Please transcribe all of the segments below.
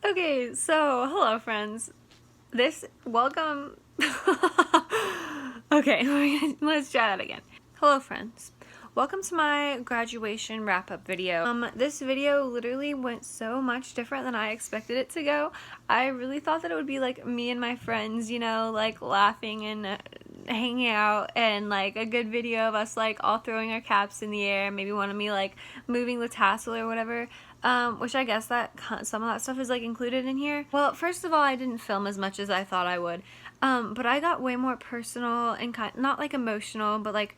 Okay, so hello friends. Welcome. Okay, let's try that again. Hello friends. Welcome to my graduation wrap-up video. This video literally went so much different than I expected it to go. I really thought that it would be like me and my friends, you know, like laughing and hanging out, and like a good video of us like all throwing our caps in the air, maybe one of me like moving the tassel or whatever. Which I guess that some of that stuff is like included in here. Well, first of all, I didn't film as much as I thought I would, but I got way more personal and not like emotional, but like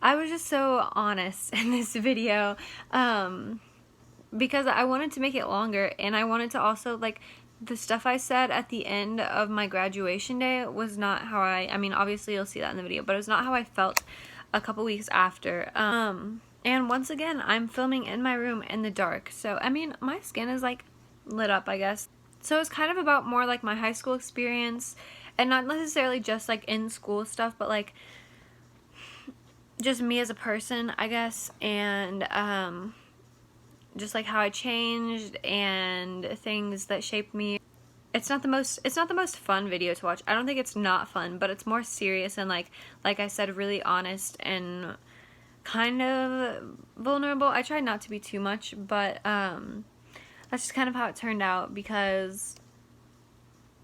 I was just so honest in this video, because I wanted to make it longer, and I wanted to also like the stuff I said at the end of my graduation day was not how I mean, obviously you'll see that in the video, but it was not how I felt a couple weeks after. And once again, I'm filming in my room in the dark, so I mean, my skin is like lit up, I guess. So it's kind of about more like my high school experience, and not necessarily just like in school stuff, but like just me as a person, I guess, and just like how I changed and things that shaped me. It's not the most fun video to watch. I don't think it's not fun, but it's more serious and like I said, really honest and kind of vulnerable. I tried not to be too much, but that's just kind of how it turned out, because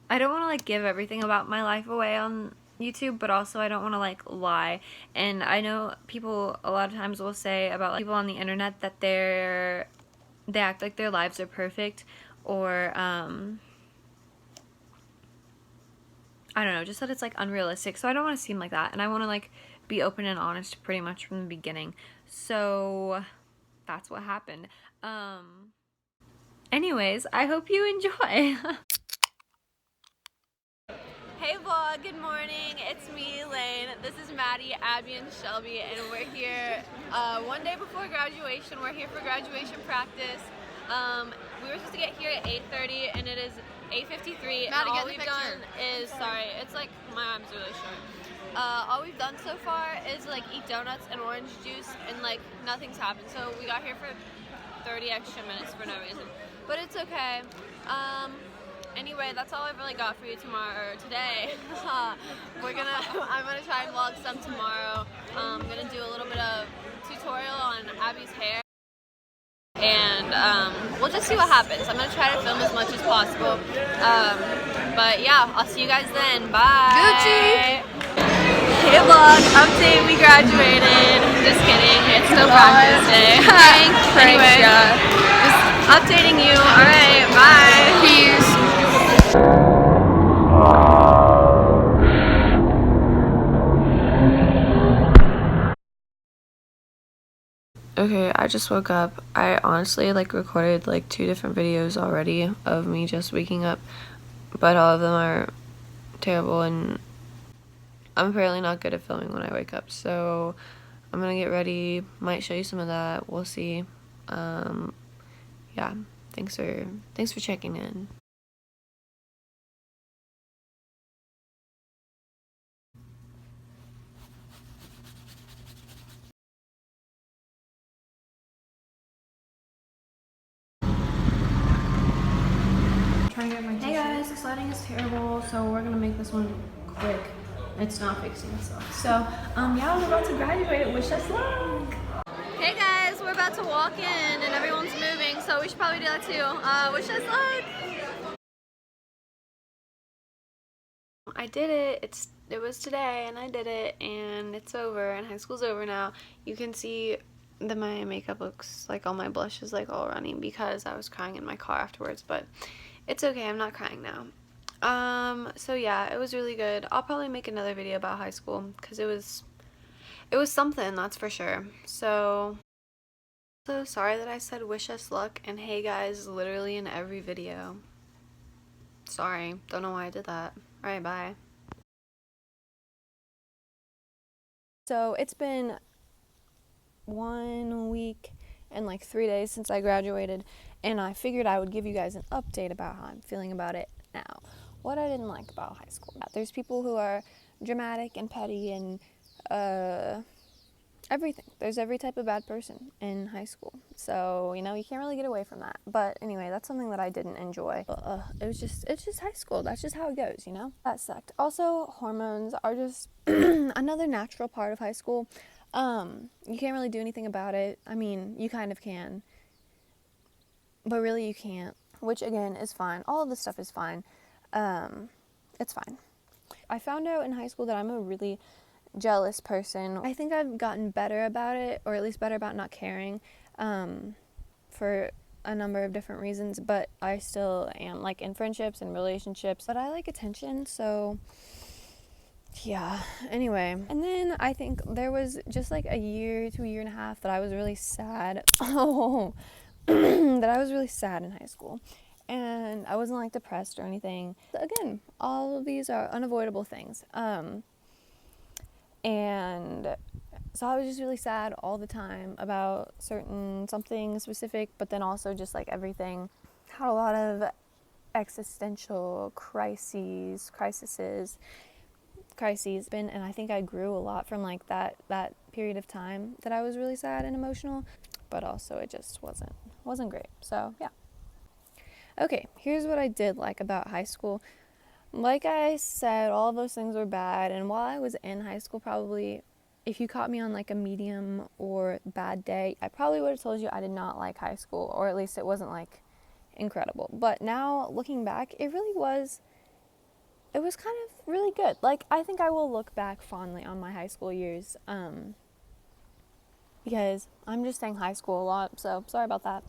I don't want to like give everything about my life away on YouTube, but also I don't want to like lie. And I know people a lot of times will say about like people on the internet that they act like their lives are perfect, or I don't know, just that it's like unrealistic. So I don't want to seem like that, and I want to like be open and honest pretty much from the beginning. So that's what happened. Anyways, I hope you enjoy. Hey vlog, good morning. It's me, Lane. This is Maddie, Abby, and Shelby, and we're here one day before graduation. We're here for graduation practice. We were supposed to get here at 8:30, and it is 8:53. And all we've done is, sorry, it's like my arm's really short. All we've done so far is like eat donuts and orange juice, and like nothing's happened. So we got here for 30 extra minutes for no reason, but it's okay. Anyway, that's all I've really got for you tomorrow, or today. I'm gonna try and vlog some tomorrow. I'm gonna do a little bit of tutorial on Abby's hair, and we'll just see what happens. I'm gonna try to film as much as possible. But yeah, I'll see you guys then. Bye. Gucci. Hey vlog, update, we graduated. Just kidding, it's still practice day. Anyway, just updating you. Alright, bye. Peace. Okay, I just woke up. I honestly like recorded like 2 different videos already of me just waking up, but all of them are terrible, and I'm apparently not good at filming when I wake up, so I'm gonna get ready, might show you some of that, we'll see. Yeah, thanks for checking in. Hey guys, this lighting is terrible, so we're gonna make this one quick. It's not fixing itself. So, yeah, we're about to graduate. Wish us luck! Hey guys, we're about to walk in and everyone's moving, so we should probably do that too. Wish us luck! I did it. It was today, and I did it, and it's over, and high school's over now. You can see that my makeup looks like all my blush is like all running because I was crying in my car afterwards, but it's okay, I'm not crying now. So yeah, it was really good. I'll probably make another video about high school because it was something, that's for sure. So sorry that I said wish us luck and hey guys literally in every video. Sorry, don't know why I did that. Alright, bye. So it's been 1 week and like 3 days since I graduated, and I figured I would give you guys an update about how I'm feeling about it now. What I didn't like about high school. There's people who are dramatic and petty and everything. There's every type of bad person in high school. So, you can't really get away from that. But anyway, that's something that I didn't enjoy. It's just high school. That's just how it goes, That sucked. Also, hormones are just another natural part of high school. You can't really do anything about it. I mean, you kind of can, but really you can't, which again is fine. All of this stuff is fine. It's fine. I found out in high school that I'm a really jealous person. I think I've gotten better about it, or at least better about not caring, for a number of different reasons, but I still am, like, in friendships and relationships. But I like attention, so yeah. Anyway, and then I think there was just like a year to a year and a half that I was really sad. That I was really sad in high school. And I wasn't like depressed or anything. Again, all of these are unavoidable things. And so I was just really sad all the time about something specific, but then also just like everything. Had a lot of existential crises, and I think I grew a lot from like that period of time that I was really sad and emotional, but also it just wasn't great. So yeah. Okay, here's what I did like about high school. Like I said, all of those things were bad, and while I was in high school, probably if you caught me on like a medium or bad day, I probably would have told you I did not like high school, or at least it wasn't like incredible. But now looking back, it was kind of really good. Like, I think I will look back fondly on my high school years, because I'm just saying high school a lot, so sorry about that.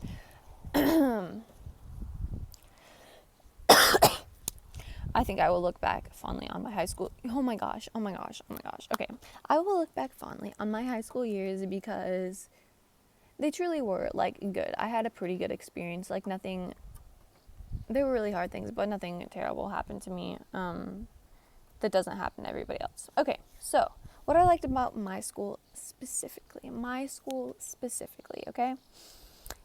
I think I will look back fondly on my high school. Oh my gosh. Okay. I will look back fondly on my high school years because they truly were, like, good. I had a pretty good experience. Like, they were really hard things, but nothing terrible happened to me that doesn't happen to everybody else. Okay, so what I liked about my school specifically, okay?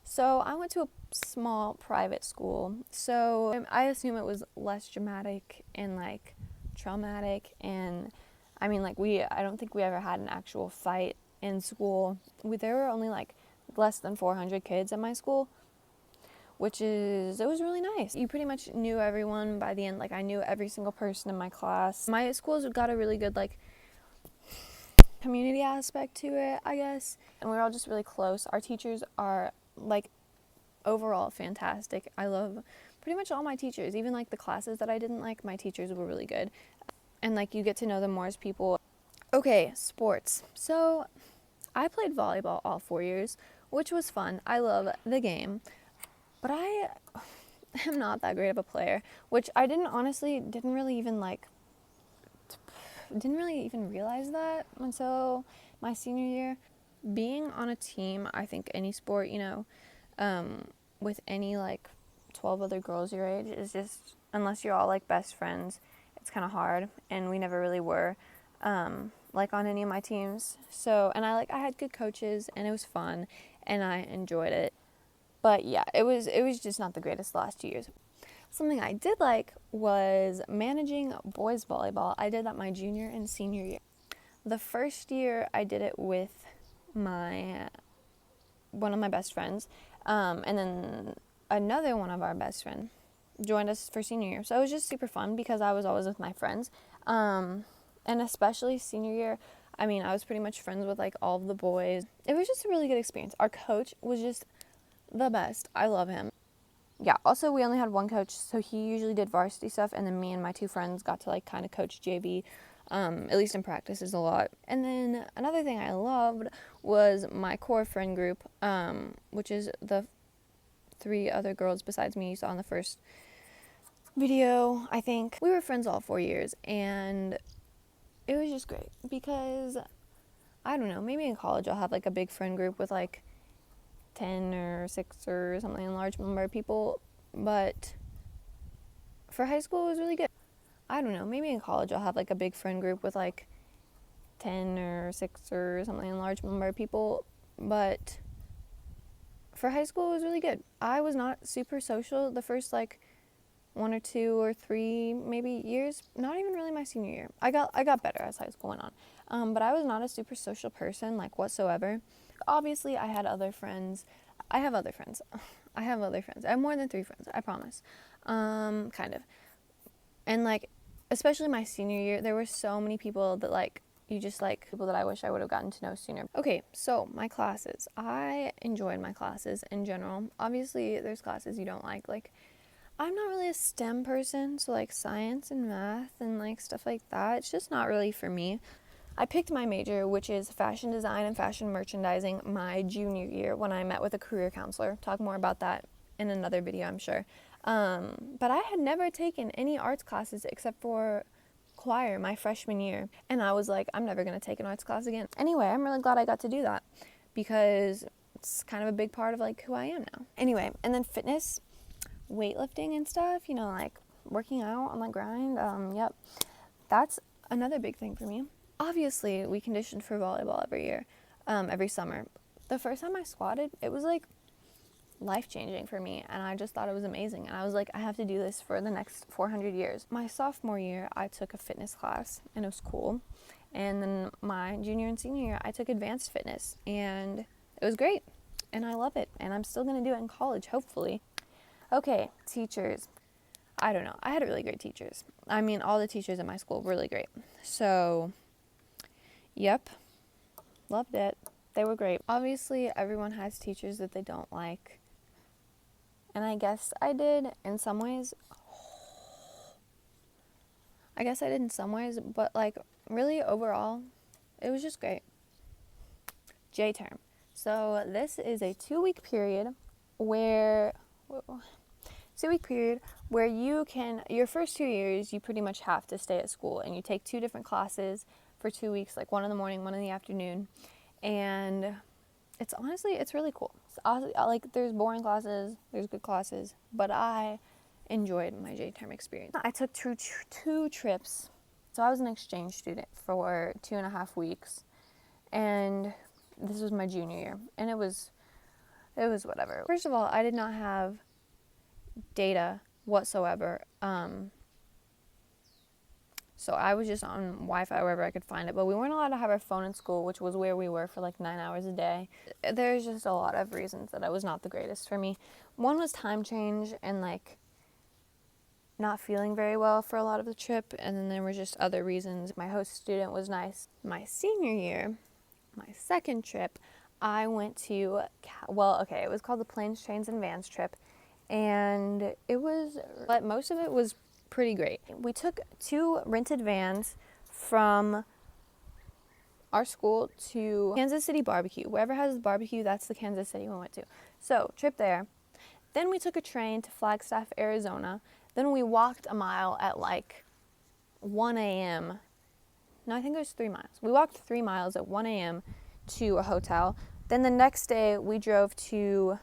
So I went to a small private school, so I assume it was less dramatic and like traumatic, and I mean, like, I don't think we ever had an actual fight in school. There were only like less than 400 kids at my school, it was really nice. You pretty much knew everyone by the end. Like, I knew every single person in my class. My school's got a really good like community aspect to it, I guess, and we're all just really close. Our teachers are like overall fantastic. I love pretty much all my teachers. Even like the classes that I didn't like, my teachers were really good, and like you get to know them more as people. Okay, sports. So I played volleyball all 4 years, which was fun. I love the game, but I am not that great of a player, which I didn't really even realize that until my senior year. Being on a team, I think any sport, with any like 12 other girls your age is just, unless you're all like best friends, it's kind of hard, and we never really were like on any of my teams. So, and I had good coaches, and it was fun, and I enjoyed it. But yeah, it was just not the greatest the last 2 years. Something I did like was managing boys volleyball. I did that my junior and senior year. The first year I did it with one of my best friends, and then another one of our best friends joined us for senior year. So it was just super fun because I was always with my friends, and especially senior year, I mean, I was pretty much friends with like all of the boys. It was just a really good experience. Our coach was just the best. I love him. Yeah, also we only had one coach, so he usually did varsity stuff, and then me and my two friends got to like kind of coach JV, at least in practices a lot. And then another thing I loved was my core friend group, which is the 3 other girls besides me you saw in the first video, I think. We were friends all 4 years, and it was just great because, I don't know, maybe in college I'll have like a big friend group with like 10 or 6 or something, a large number of people, but for high school it was really good. I don't know, maybe in college I'll have like a big friend group with like 10 or 6 or something, a large number of people, but for high school it was really good. I was not super social the first like 1 or 2 or 3 maybe years, not even really my senior year. I got better as high school went on. But I was not a super social person, like, whatsoever. Obviously, I had other friends. I have other friends. I have other friends. I have more than 3 friends, I promise. Kind of. And, like, especially my senior year, there were so many people that, like, you just, like, people that I wish I would have gotten to know sooner. Okay, so my classes. I enjoyed my classes in general. Obviously, there's classes you don't like. Like, I'm not really a STEM person, so, like, science and math and, like, stuff like that, it's just not really for me. I picked my major, which is fashion design and fashion merchandising, my junior year when I met with a career counselor. Talk more about that in another video, I'm sure. But I had never taken any arts classes except for choir my freshman year. And I was like, I'm never going to take an arts class again. Anyway, I'm really glad I got to do that because it's kind of a big part of, like, who I am now. Anyway, and then fitness, weightlifting and stuff, you know, like working out on the grind. Yep. That's another big thing for me. Obviously, we conditioned for volleyball every year, every summer. The first time I squatted, it was like life-changing for me, and I just thought it was amazing. And I was like, I have to do this for the next 400 years. My sophomore year, I took a fitness class, and it was cool. And then my junior and senior year, I took advanced fitness, and it was great. And I love it, and I'm still going to do it in college, hopefully. Okay, teachers. I don't know. I had really great teachers. I mean, all the teachers at my school were really great. So, yep, loved it. They were great. Obviously, everyone has teachers that they don't like. And I guess I did in some ways. But, like, really overall, it was just great. J term. So this is a 2-week period where you can, your first 2 years, you pretty much have to stay at school, and you take 2 different classes for 2 weeks, like 1 in the morning, 1 in the afternoon, and it's really cool. Like, there's boring classes, there's good classes, but I enjoyed my J-term experience. I took 2 trips. So I was an exchange student for 2.5 weeks, and this was my junior year, and it was whatever. First of all, I did not have data whatsoever, so I was just on Wi-Fi wherever I could find it, but we weren't allowed to have our phone in school, which was where we were for like 9 hours a day. There's just a lot of reasons that it was not the greatest for me. One was time change and, like, not feeling very well for a lot of the trip, and then there were just other reasons. My host student was nice. My senior year, my second trip, I went to, it was called the Planes, Trains, and Vans trip, and but most of it was pretty great. We took 2 rented vans from our school to Kansas City barbecue. Wherever has the barbecue, that's the Kansas City we went to. So, trip there. Then we took a train to Flagstaff, Arizona. Then we walked a mile at like 1 a.m. No, I think it was 3 miles. We walked 3 miles at 1 a.m. to a hotel. Then the next day we drove to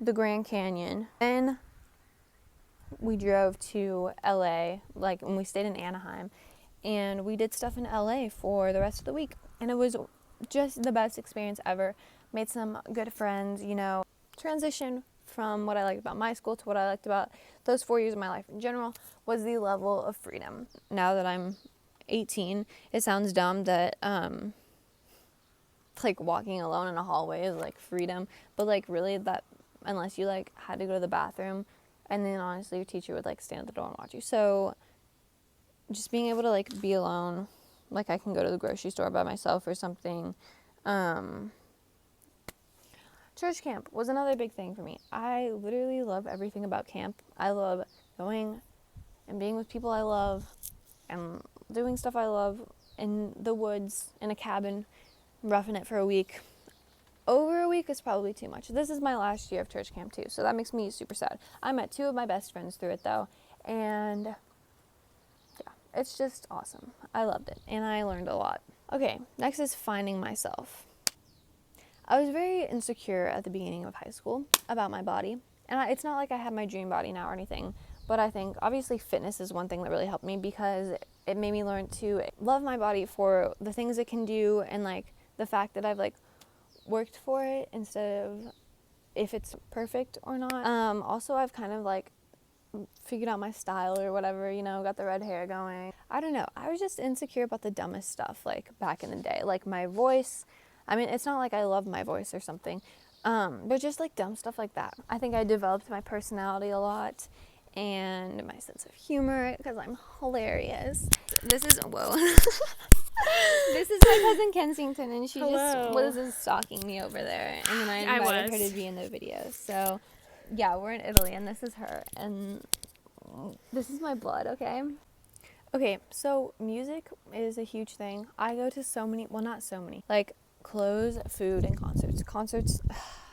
the Grand Canyon. Then we drove to LA, and we stayed in Anaheim. And we did stuff in LA for the rest of the week. And it was just the best experience ever. Made some good friends, Transition from what I liked about my school to what I liked about those 4 years of my life in general was the level of freedom. Now that I'm 18, it sounds dumb that, like, walking alone in a hallway is, like, freedom. But, like, really, that, unless you, like, had to go to the bathroom, and then, honestly, your teacher would, like, stand at the door and watch you. So, just being able to, like, be alone, like, I can go to the grocery store by myself or something. Church camp was another big thing for me. I literally love everything about camp. I love going and being with people I love and doing stuff I love in the woods, in a cabin, roughing it for a week. Over a week is probably too much. This is my last year of church camp too, so that makes me super sad. I met 2 of my best friends through it though, and yeah, it's just awesome. I loved it, and I learned a lot. Okay, next is finding myself. I was very insecure at the beginning of high school about my body, and it's not like I have my dream body now or anything, but I think obviously fitness is one thing that really helped me because it made me learn to love my body for the things it can do and, like, the fact that I've, like, worked for it instead of if it's perfect or not. Also, I've kind of, like, figured out my style or whatever, you know, got the red hair going. I don't know. I was just insecure about the dumbest stuff, like, back in the day. Like, my voice. I mean, it's not like I love my voice or something, but just, like, dumb stuff like that. I think I developed my personality a lot and my sense of humor because I'm hilarious. This is, whoa. This is my cousin Kensington, and she just was stalking me over there, and then I invited her to be in the video. So, yeah, we're in Italy, and this is her, and this is my blood, okay? Okay, so music is a huge thing. I go to so many, well, not so many, like, clothes, food, and concerts. Concerts,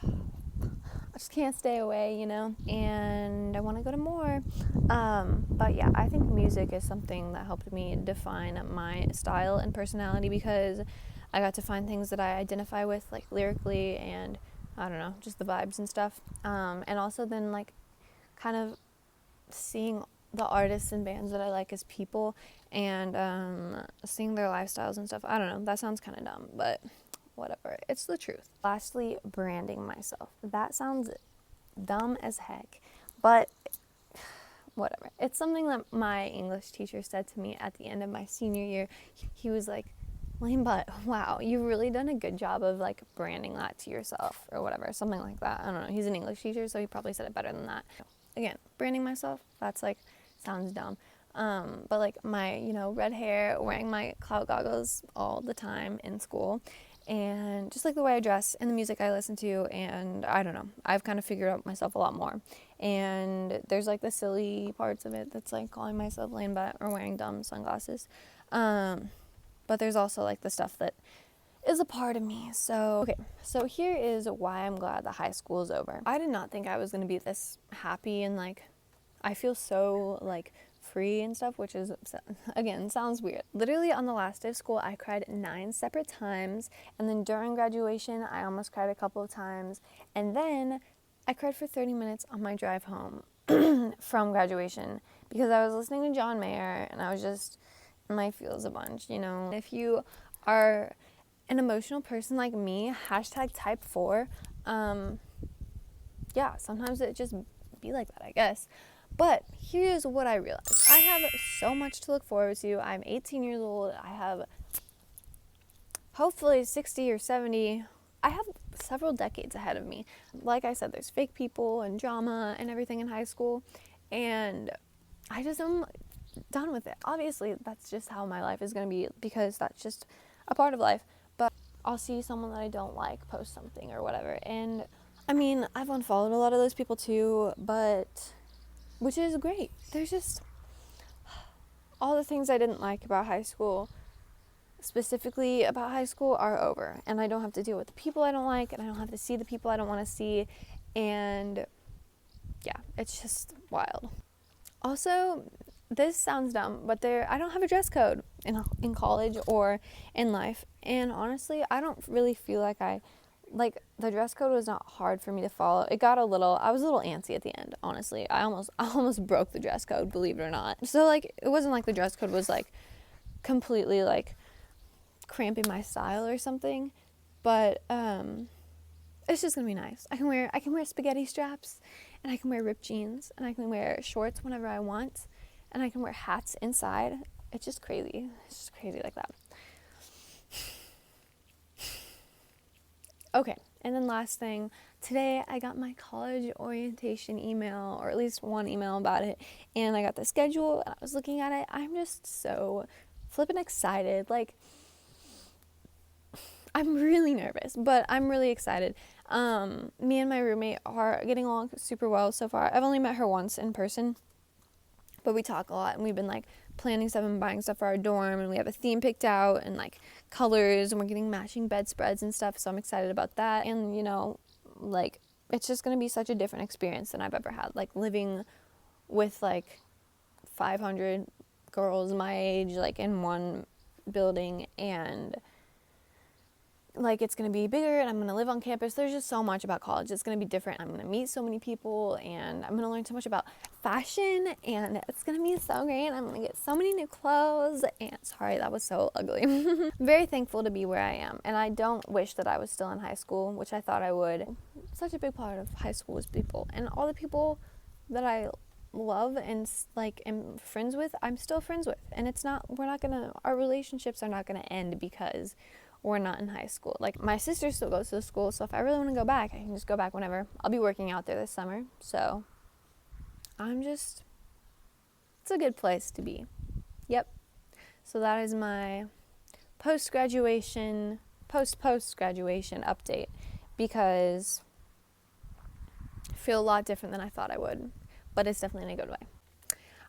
I just can't stay away, you know, and I want to go to more. But yeah, I think music is something that helped me define my style and personality because I got to find things that I identify with, like, lyrically and, I don't know, just the vibes and stuff. And also then, like, kind of seeing the artists and bands that I like as people and seeing their lifestyles and stuff. I don't know, that sounds kind of dumb, but whatever, it's the truth. Lastly, branding myself. That sounds dumb as heck, but whatever. It's something that my English teacher said to me at the end of my senior year. He was like, LAINEBUT, wow, you've really done a good job of, like, branding that to yourself or whatever, something like that. I don't know, he's an English teacher, so he probably said it better than that. Again, branding myself, that's, like, sounds dumb. But, like, my, you know, red hair, wearing my cloud goggles all the time in school, and just, like, the way I dress and the music I listen to, and I don't know, I've kind of figured out myself a lot more. And there's, like, the silly parts of it that's, like, calling myself LAINEBUT or wearing dumb sunglasses. But there's also, like, the stuff that is a part of me. So, okay, so here is why I'm glad that high school is over. I did not think I was going to be this happy and, like, I feel so, like, free and stuff, which is, again, sounds weird. Literally on the last day of school, I cried 9 separate times, and then during graduation, I almost cried a couple of times, and then I cried for 30 minutes on my drive home from graduation because I was listening to John Mayer, and I was just in my feels a bunch, you know. If you are an emotional person like me, hashtag type 4, yeah, sometimes it just be like that, I guess. But here's what I realized. I have so much to look forward to. I'm 18 years old. I have hopefully 60 or 70. I have several decades ahead of me. Like I said, there's fake people and drama and everything in high school. And I just am done with it. Obviously, that's just how my life is going to be because that's just a part of life. But I'll see someone that I don't like post something or whatever. And I mean, I've unfollowed a lot of those people too, but which is great. There's just all the things I didn't like about high school, specifically about high school, are over. And I don't have to deal with the people I don't like, and I don't have to see the people I don't want to see. And yeah, it's just wild. Also, this sounds dumb, but I don't have a dress code in college or in life. And honestly, I don't really feel like the dress code was not hard for me to follow. I was a little antsy at the end, honestly. I almost broke the dress code, believe it or not. So, like, it wasn't like the dress code was, like, completely, like, cramping my style or something. But, it's just gonna be nice. I can wear spaghetti straps, and I can wear ripped jeans, and I can wear shorts whenever I want, and I can wear hats inside. It's just crazy. It's just crazy like that. Okay, and then last thing, today I got my college orientation email, or at least one email about it, and I got the schedule, and I was looking at it. I'm just so flippin' excited. Like, I'm really nervous, but I'm really excited. Me and my roommate are getting along super well so far. I've only met her once in person, but we talk a lot, and we've been, like, planning stuff and buying stuff for our dorm, and we have a theme picked out and, like, colors, and we're getting matching bedspreads and stuff, so I'm excited about that. And, you know, like, it's just gonna be such a different experience than I've ever had, like, living with, like, 500 girls my age, like, in one building, and, like, it's going to be bigger, and I'm going to live on campus. There's just so much about college. It's going to be different. I'm going to meet so many people, and I'm going to learn so much about fashion, and it's going to be so great. I'm going to get so many new clothes, and sorry, that was so ugly. I'm very thankful to be where I am, and I don't wish that I was still in high school, which I thought I would. Such a big part of high school is people, and all the people that I love and like am friends with, I'm still friends with. And it's not, our relationships are not gonna end because we're not in high school. Like, my sister still goes to the school, so if I really want to go back, I can just go back whenever. I'll be working out there this summer, so it's a good place to be. Yep. So that is my post-graduation update, because I feel a lot different than I thought I would, but it's definitely in a good way.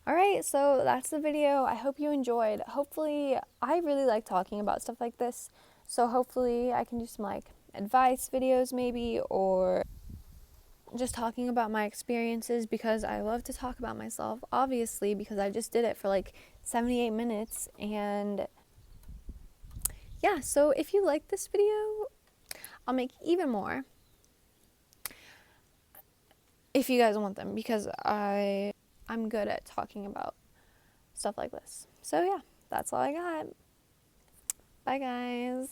Alright, so that's the video. I hope you enjoyed. Hopefully, I really like talking about stuff like this, so hopefully I can do some like advice videos maybe, or just talking about my experiences, because I love to talk about myself, obviously, because I just did it for like 78 minutes. And yeah, so if you like this video, I'll make even more if you guys want them, because I'm good at talking about stuff like this. So yeah, that's all I got. Bye guys.